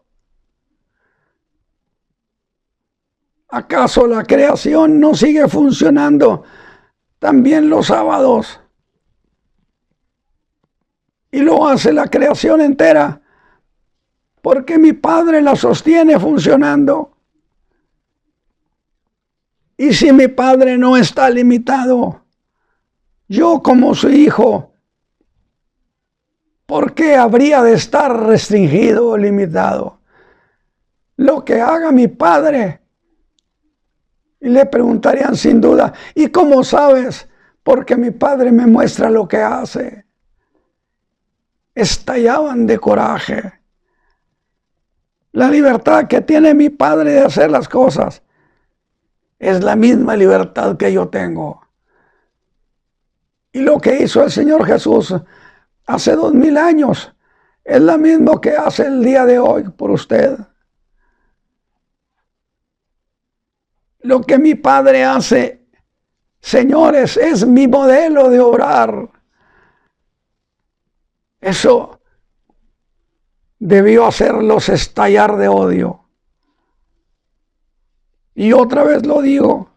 ¿Acaso la creación no sigue funcionando también los sábados? Y lo hace la creación entera, porque mi Padre la sostiene funcionando. Y si mi Padre no está limitado, yo como su hijo, ¿por qué habría de estar restringido o limitado? Lo que haga mi Padre. Y le preguntarían sin duda, ¿y cómo sabes? Porque mi Padre me muestra lo que hace. Estallaban de coraje. La libertad que tiene mi Padre de hacer las cosas es la misma libertad que yo tengo. Y lo que hizo el Señor Jesús hace 2000 años es lo mismo que hace el día de hoy por usted. Lo que mi Padre hace, señores, es mi modelo de obrar. Eso debió hacerlos estallar de odio. Y otra vez lo digo,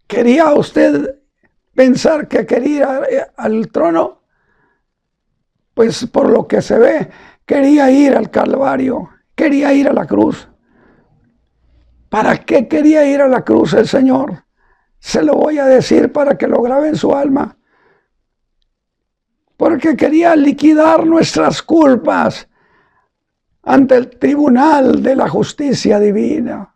¿quería usted pensar que quería ir al trono? Pues por lo que se ve, quería ir al Calvario, quería ir a la cruz. ¿Para qué quería ir a la cruz el Señor? Se lo voy a decir para que lo grabe en su alma. Porque quería liquidar nuestras culpas ante el tribunal de la justicia divina.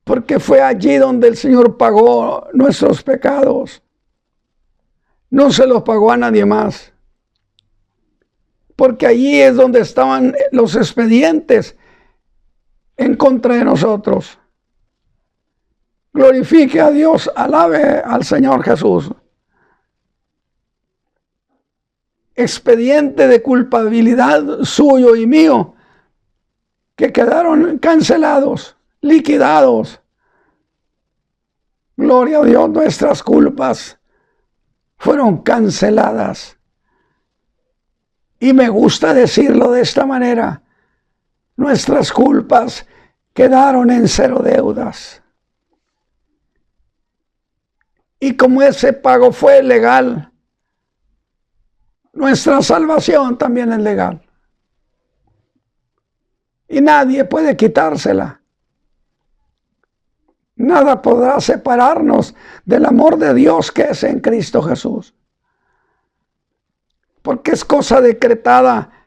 Porque fue allí donde el Señor pagó nuestros pecados. No se los pagó a nadie más. Porque allí es donde estaban los expedientes en contra de nosotros. Glorifique a Dios, alabe al Señor Jesús. Expediente de culpabilidad suyo y mío que quedaron cancelados, liquidados. Gloria a Dios, nuestras culpas fueron canceladas. Y me gusta decirlo de esta manera: nuestras culpas quedaron en cero deudas. Y como ese pago fue legal, nuestra salvación también es legal. Y nadie puede quitársela. Nada podrá separarnos del amor de Dios que es en Cristo Jesús. Porque es cosa decretada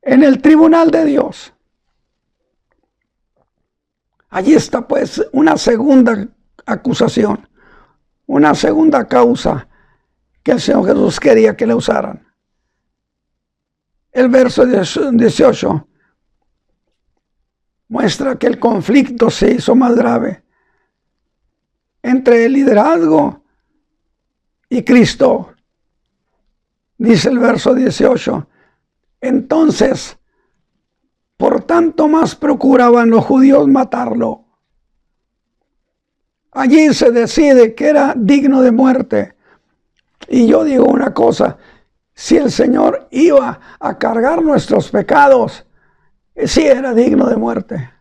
en el tribunal de Dios. Allí está pues una segunda acusación, una segunda causa que el Señor Jesús quería que le usaran. El verso 18 muestra que el conflicto se hizo más grave entre el liderazgo y Cristo. Dice el verso 18: entonces, por tanto más procuraban los judíos matarlo. Allí se decide que era digno de muerte. Y yo digo una cosa: si el Señor iba a cargar nuestros pecados, sí era digno de muerte.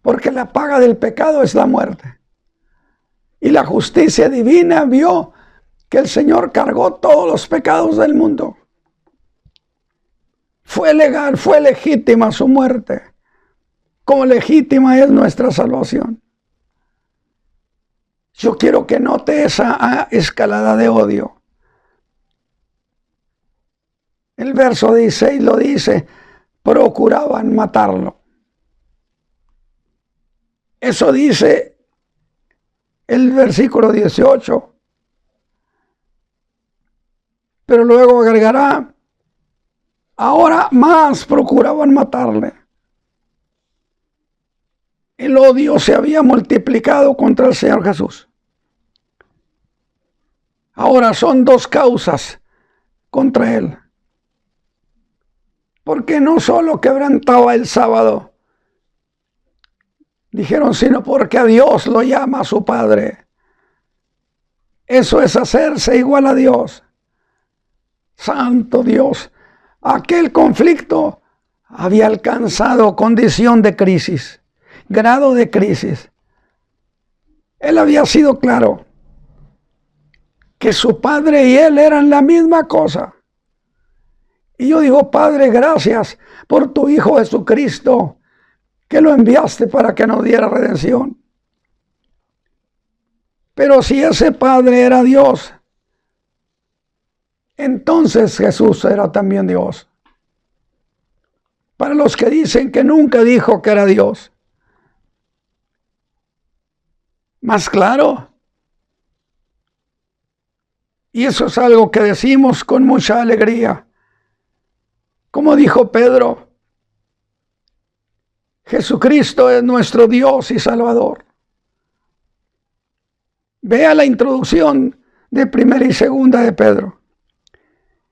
Porque la paga del pecado es la muerte. Y la justicia divina vio que el Señor cargó todos los pecados del mundo. Fue legal, fue legítima su muerte, como legítima es nuestra salvación. Yo quiero que note esa escalada de odio. El verso 16 lo dice: procuraban matarlo. Eso dice el versículo 18. Pero luego agregará: ahora más procuraban matarle. El odio se había multiplicado contra el Señor Jesús. Ahora son dos causas contra él. Porque no solo quebrantaba el sábado, dijeron, sino porque a Dios lo llama su Padre. Eso es hacerse igual a Dios. Santo Dios. Aquel conflicto había alcanzado condición de crisis, grado de crisis. Él había sido claro que su Padre y él eran la misma cosa. Y yo digo: Padre, gracias por tu Hijo Jesucristo, que lo enviaste para que nos diera redención. Pero si ese Padre era Dios, entonces Jesús era también Dios. Para los que dicen que nunca dijo que era Dios. Más claro. Y eso es algo que decimos con mucha alegría. Como dijo Pedro, Jesucristo es nuestro Dios y Salvador. Vea la introducción de primera y segunda de Pedro.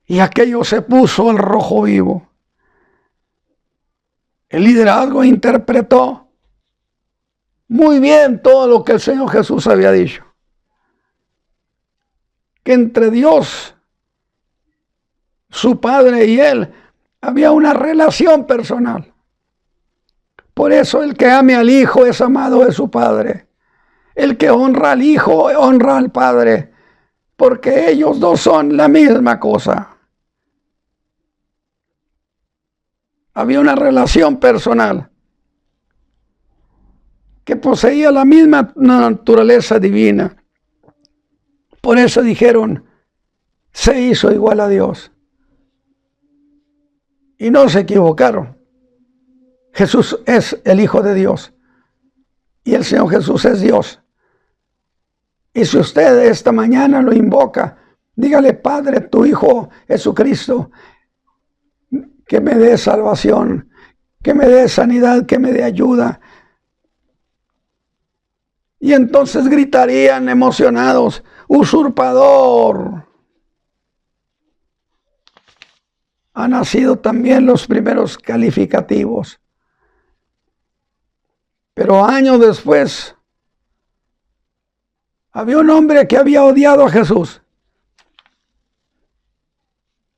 Y aquello se puso al rojo vivo. El liderazgo interpretó muy bien todo lo que el Señor Jesús había dicho. Que entre Dios, su Padre y él, había una relación personal. Por eso el que ame al Hijo es amado de su Padre. El que honra al Hijo honra al Padre. Porque ellos dos son la misma cosa. Había una relación personal que poseía la misma naturaleza divina. Por eso dijeron: se hizo igual a Dios. Y no se equivocaron. Jesús es el Hijo de Dios. Y el Señor Jesús es Dios. Y si usted esta mañana lo invoca, dígale: Padre, tu Hijo Jesucristo, que me dé salvación, que me dé sanidad, que me dé ayuda. Y entonces gritarían emocionados: usurpador. Han nacido también los primeros calificativos. Pero años después, Había un hombre que había odiado a Jesús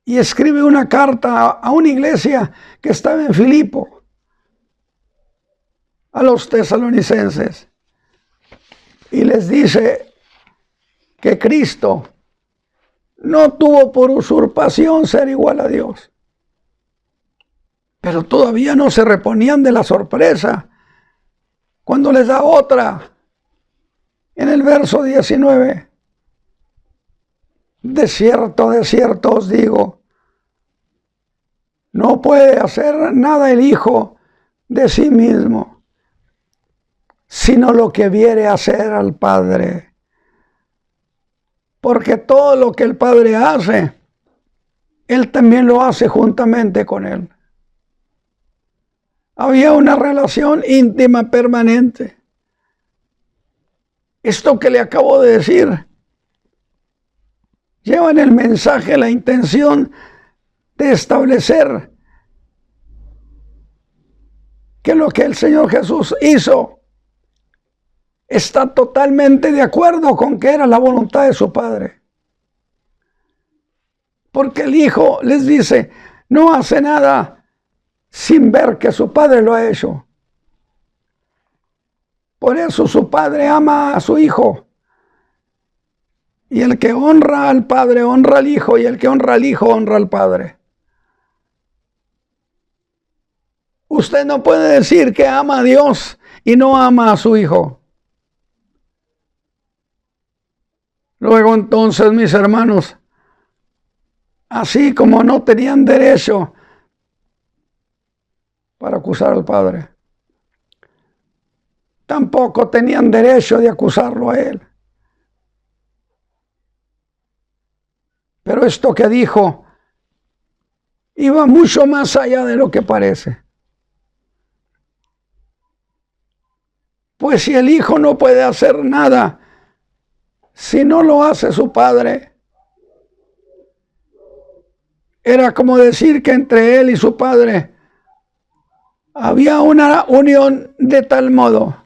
y escribe una carta a una iglesia que estaba en Filipo, a los tesalonicenses, y les dice que Cristo no tuvo por usurpación ser igual a Dios. Pero todavía no se reponían de la sorpresa cuando les da otra en el verso 19. De cierto os digo, no puede hacer nada el Hijo de sí mismo, sino lo que viere hacer al Padre. Porque todo lo que el Padre hace, Él también lo hace juntamente con Él. Había una relación íntima permanente. Esto que le acabo de decir lleva en el mensaje la intención de establecer que lo que el Señor Jesús hizo está totalmente de acuerdo con que era la voluntad de su Padre. Porque el Hijo les dice, no hace nada sin ver que su Padre lo ha hecho. Por eso su Padre ama a su Hijo. Y el que honra al Padre honra al Hijo, y el que honra al Hijo honra al Padre. Usted no puede decir que ama a Dios y no ama a su Hijo. Luego entonces, mis hermanos, así como no tenían derecho para acusar al Padre, tampoco tenían derecho de acusarlo a Él. Pero esto que dijo iba mucho más allá de lo que parece. Pues si el Hijo no puede hacer nada si no lo hace su Padre, era como decir que entre Él y su Padre había una unión de tal modo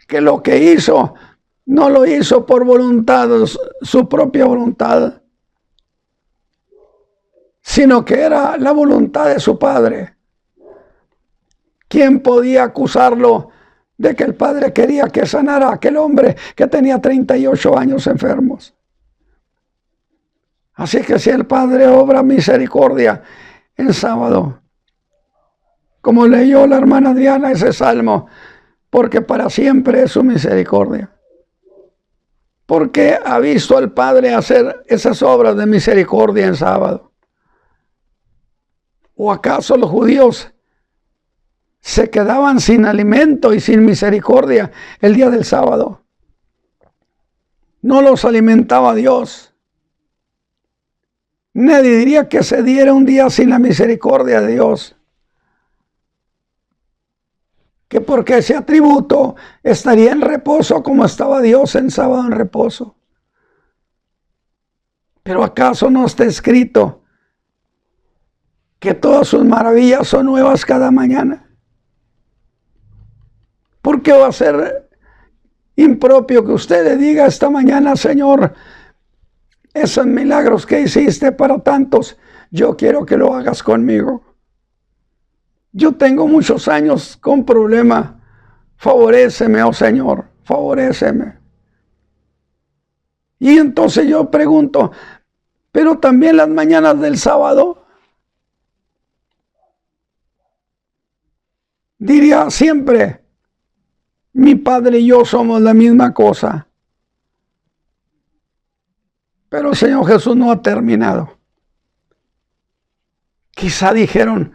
que lo que hizo no lo hizo por voluntad, su propia voluntad, sino que era la voluntad de su Padre. ¿Quién podía acusarlo de que el Padre quería que sanara a aquel hombre que tenía 38 años enfermos? Así que si el Padre obra misericordia en sábado, como leyó la hermana Adriana ese salmo, porque para siempre es su misericordia. Porque ha visto al Padre hacer esas obras de misericordia en sábado. ¿O acaso los judíos se quedaban sin alimento y sin misericordia el día del sábado? No los alimentaba Dios. Nadie diría que se diera un día sin la misericordia de Dios. Que porque ese atributo estaría en reposo como estaba Dios en sábado en reposo. Pero ¿acaso no está escrito que todas sus maravillas son nuevas cada mañana? ¿Por qué va a ser impropio que usted le diga esta mañana, Señor, esos milagros que hiciste para tantos, yo quiero que lo hagas conmigo? Yo tengo muchos años con problema. Favoréceme, oh Señor, favoréceme. Y entonces yo pregunto, pero también las mañanas del sábado, diría siempre, mi Padre y yo somos la misma cosa. Pero el Señor Jesús no ha terminado. Quizá dijeron,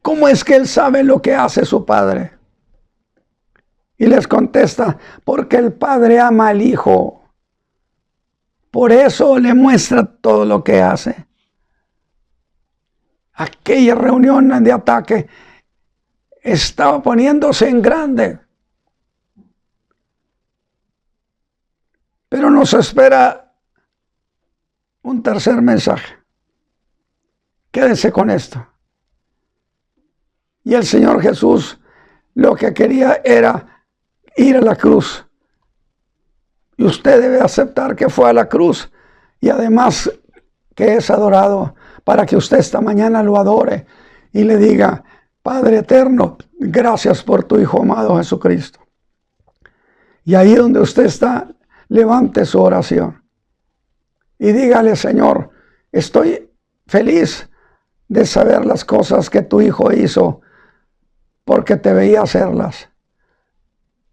¿cómo es que Él sabe lo que hace su Padre? Y les contesta, porque el Padre ama al Hijo. Por eso le muestra todo lo que hace. Aquella reunión de ataque estaba poniéndose en grande. Pero nos espera un tercer mensaje. Quédense con esto. Y el Señor Jesús lo que quería era ir a la cruz. Y usted debe aceptar que fue a la cruz y además que es adorado, para que usted esta mañana lo adore y le diga: Padre eterno, gracias por tu Hijo amado Jesucristo. Y ahí donde usted está, levante su oración y dígale: Señor, estoy feliz de saber las cosas que tu Hijo hizo porque te veía hacerlas.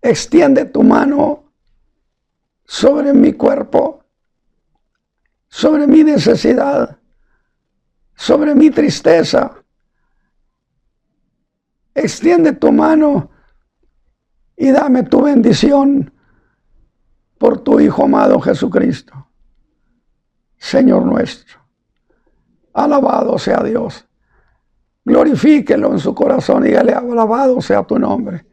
Extiende tu mano sobre mi cuerpo, sobre mi necesidad, sobre mi tristeza. Extiende tu mano y dame tu bendición por tu Hijo amado Jesucristo, Señor nuestro. Alabado sea Dios. Glorifíquelo en su corazón. Dígale: alabado sea tu nombre.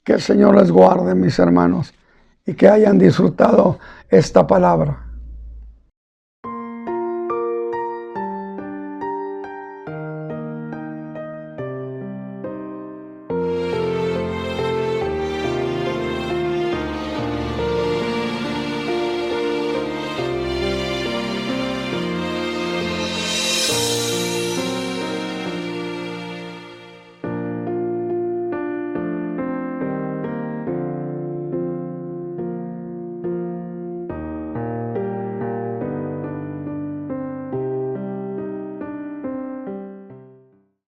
Que el Señor les guarde, mis hermanos, y que hayan disfrutado esta palabra.